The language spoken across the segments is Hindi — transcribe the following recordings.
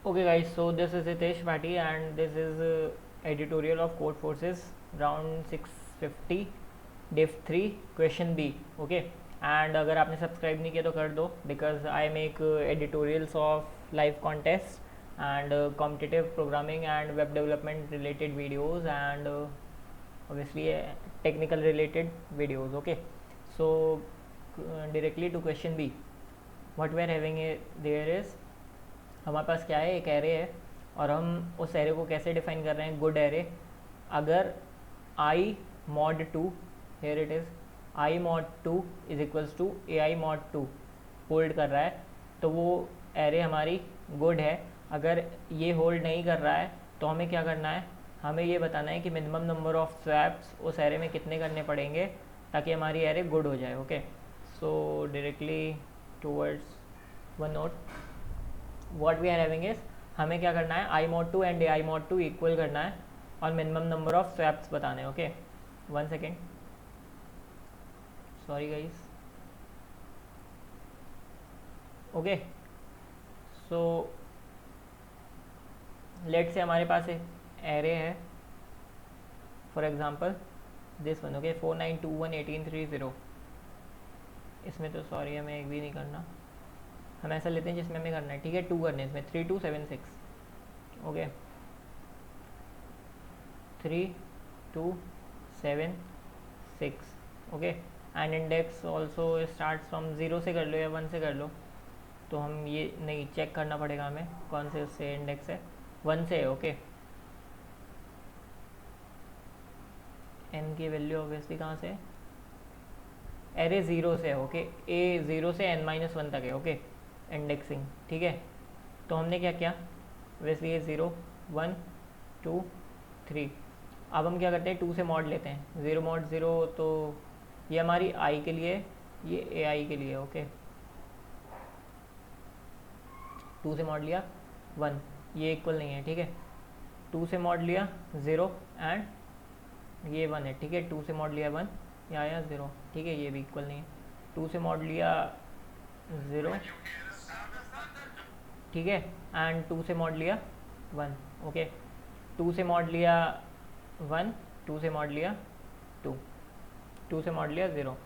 Okay guys, so this is Hitesh Bhatti and this is editorial of Code Forces round 650 div 3 question B. Okay, and अगर आपने सब्सक्राइब नहीं किया तो कर दो because I make editorials of live contests and competitive programming and web development related videos and obviously technical related videos. Okay, so directly to question B. What we are having there is हमारे पास क्या है, एक एरे है और हम उस एरे को कैसे डिफाइन कर रहे हैं, गुड एरे। अगर I mod two, here it is, I mod two is equals to A I mod two hold कर रहा है तो वो एरे हमारी गुड है। अगर ये होल्ड नहीं कर रहा है तो हमें क्या करना है, हमें ये बताना है कि मिनिमम नंबर ऑफ स्वैप्स उस एरे में कितने करने पड़ेंगे ताकि हमारी एरे गुड हो जाए। Okay, so directly towards one note what we are having is, हमें क्या करना है, I mod two and A I mod two equal करना है और मिनिमम नंबर ऑफ स्वैप्स बताने हैं। Okay, one second, sorry guys. Okay, so let say हमारे पास एक एरे है, for example this one. Okay, 49211830। इसमें तो सॉरी हमें एक भी नहीं करना, हम ऐसा लेते हैं जिसमें हमें करना है। ठीक है, 2 करने इसमें, 3276। Okay, 3276। Okay, and index also start from 0 से कर लो या 1 से कर लो, तो हम ये नहीं चेक करना पड़ेगा हमें कौन से उससे इंडेक्स है, 1 से है। ओके, एन की वैल्यू ऑब्वियसली कहाँ से, एरे 0 से है। ओके, ए 0 से n-1 तक है। Okay, indexing. ठीक है, तो हमने क्या किया, वैसे ये 0 1 2 3। अब हम क्या करते हैं, 2 से मॉड लेते हैं, 0 मॉड 0, तो ये हमारी आई के लिए, ये ए आई के लिए। ओके, 2 से मॉड लिया 1, ये इक्वल नहीं है। ठीक है, 2 से मॉड लिया 0 एंड ये 1 है। ठीक है, 2 से मॉड लिया 1, ये आया 0। ठीक है, ये भी इक्वल नहीं है। 2 से मॉड लिया 0, ठीक है, एंड 2 से मॉड लिया 1। ओके, 2 से मॉड लिया 1, 2 से मॉड लिया 2, 2 से मॉड लिया 0।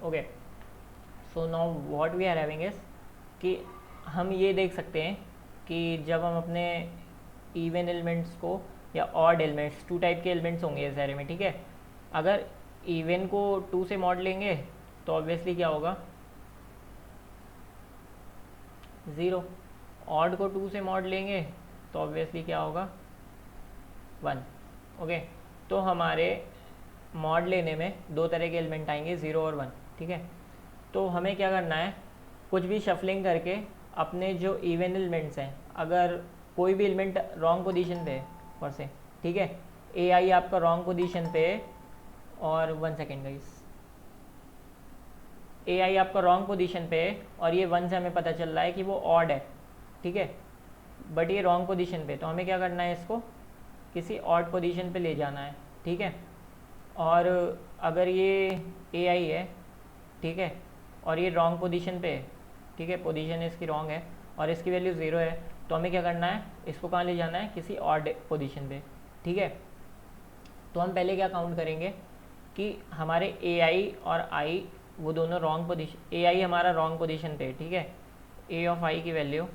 Okay, so now what we are having is कि हम ये देख सकते हैं कि जब हम अपने इवन एलिमेंट्स को या ऑड एलिमेंट्स, 2 टाइप के एलिमेंट्स होंगे इस एरे में। ठीक है, अगर इवन को 2 से मॉड लेंगे तो ऑब्वियसली क्या होगा, 0। ऑड को 2 से मॉड लेंगे तो ऑब्वियसली क्या होगा, 1। ओके, तो हमारे मॉड लेने में 2 तरह के एलिमेंट आएंगे, 0 और 1। ठीक है, तो हमें क्या करना है, कुछ भी शफलिंग करके अपने जो इवन एलिमेंट्स हैं, अगर कोई भी एलिमेंट रॉन्ग पोजीशन पे है और से, ठीक है, ए आई आपका रॉन्ग पोजीशन पे है, और 1 सेकेंड गाइस, ए आई आपका रॉन्ग पोजीशन पे है और ये 1 से हमें पता चल रहा है कि वो ऑड है। ठीक है, बट ये रॉन्ग पोजीशन पे, तो हमें क्या करना है, इसको किसी ऑड पोजीशन पे ले जाना है। ठीक है, और अगर ये ए आई है, ठीक है, और ये रॉन्ग पोजीशन पे है, ठीक है, पोजीशन इसकी रॉन्ग है और इसकी वैल्यू 0 है, तो हमें क्या करना है, इसको कहाँ ले जाना है, किसी ऑड पोजीशन पे। ठीक है, तो हम पहले क्या काउंट करेंगे कि हमारे ए आई और आई वो दोनों रॉन्ग पोजीशन, ए आई हमारा रॉन्ग पोजीशन पे है। ठीक है, ए ऑफ आई की वैल्यू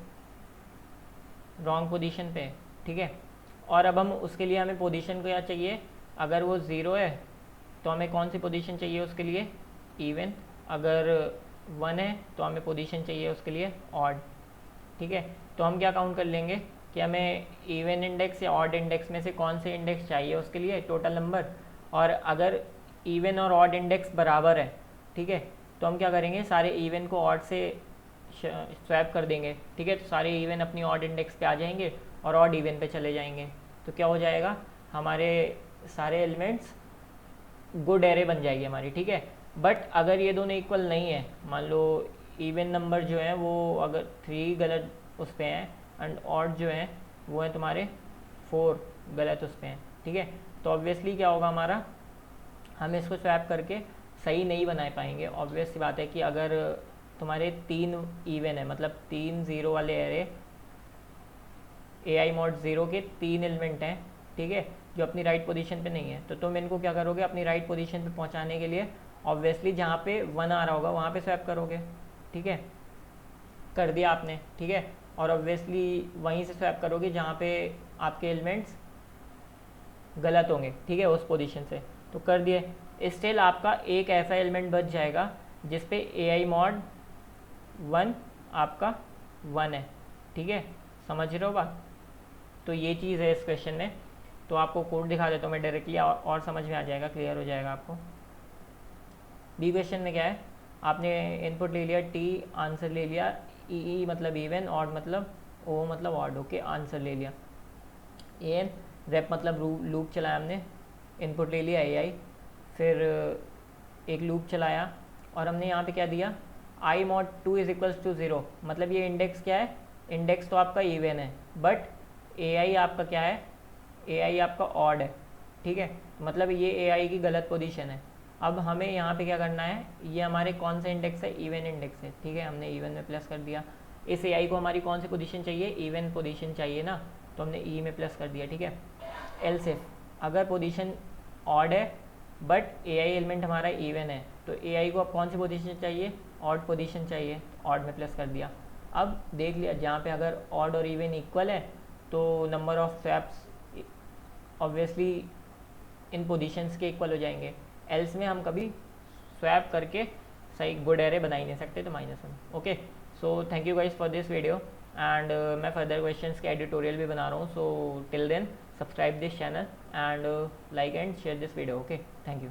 रॉन्ग पोजीशन पे है। ठीक है, और अब हम उसके लिए हमें पोजीशन को क्या चाहिए, अगर वो 0 है तो हमें कौन सी पोजीशन चाहिए उसके लिए, इवन। अगर 1 है तो हमें पोजीशन चाहिए उसके लिए ऑड। ठीक है, तो हम क्या काउंट कर लेंगे कि हमें इवन इंडेक्स या ऑड इंडेक्स में से कौन से इंडेक्स चाहिए उसके लिए, टोटल नंबर। और अगर इवन और ऑड इंडेक्स बराबर है, ठीक है, तो हम क्या करेंगे, सारे इवन को ऑड से स्वैप कर देंगे। ठीक है, तो सारे इवन अपनी ऑड इंडेक्स पे आ जाएंगे और ऑड इवन पे चले जाएंगे, तो क्या हो जाएगा, हमारे सारे एलिमेंट्स गुड एरे बन जाएगी हमारी। ठीक है, बट अगर ये दोनों इक्वल नहीं है, मान लो इवन नंबर जो है वो अगर 3 गलत उस पर हैं एंड ऑड जो है वो है तुम्हारे 4 गलत उस पर हैं। ठीक है, तो ऑब्वियसली क्या होगा हमारा, हम इसको स्वैप करके सही नहीं बना पाएंगे। ऑब्वियस सी बात है कि अगर तुम्हारे 3 इवन है, मतलब 3 0 वाले एरे ए आई मॉड 0 के 3 एलिमेंट हैं, ठीक है, जो अपनी राइट पोजीशन पे नहीं है। तो तुम इनको क्या करोगे, अपनी राइट पोजीशन पे पहुंचाने के लिए ऑब्वियसली जहाँ पे 1 आ रहा होगा वहाँ पे स्वैप करोगे, ठीक है, कर दिया आपने, ठीक है। और ऑब्वियसली वहीं से स्वैप करोगे जहाँ पे आपके एलिमेंट्स गलत होंगे, ठीक है, उस पोजीशन से। तो कर दिए। स्टिल आपका एक ऐसा एलिमेंट बच जाएगा जिस पे ए आई मॉड 1 आपका 1 है, ठीक है, समझ रहे हो बात। तो ये चीज़ है इस क्वेश्चन में। तो आपको कोड दिखा देता हूँ मैं डायरेक्टली, और समझ में आ जाएगा, क्लियर हो जाएगा आपको। बी क्वेश्चन में क्या है, आपने इनपुट ले लिया टी, आंसर ले लिया ई मतलब इवन, ऑड मतलब ओ मतलब ऑड, ओके, आंसर ले लिया। एन रैप मतलब लूप चलाया हमने, इनपुट ले लिया ए आई, फिर एक लूप चलाया और हमने यहाँ पे क्या दिया, आई मॉड 2 इज इक्वल्स टू 0, मतलब ये इंडेक्स क्या है, इंडेक्स तो आपका इवन है, बट ए आई आपका क्या है, ए आई आपका ऑड है, ठीक है, मतलब ये ए आई की गलत पोजीशन है। अब हमें यहाँ पे क्या करना है, ये हमारे कौन सा इंडेक्स है, इवन इंडेक्स है, ठीक है, हमने इवन में प्लस कर दिया। इस ए आई को हमारी कौन सी पोजीशन चाहिए, इवन पोजीशन चाहिए ना, तो हमने ई में प्लस कर दिया, ठीक है। एल्स इफ अगर पोजीशन ऑड है बट ए आई एलिमेंट हमारा इवन है, तो ए आई को अब कौन सी पोजीशन चाहिए, ऑड पोजीशन चाहिए, ऑड में प्लस कर दिया। अब देख लिया जहाँ पे अगर ऑड और इवन इक्वल है तो number of swaps obviously in positions के इक्वल हो जाएंगे। एल्स में हम कभी स्वैप करके सही गुड एरे बना ही नहीं सकते, तो -1। Okay, so thank you guys for this video, and मैं फर्दर क्वेश्चंस के एडिटोरियल भी बना रहा हूँ। So till then subscribe this channel and like and share this video. Okay, thank you.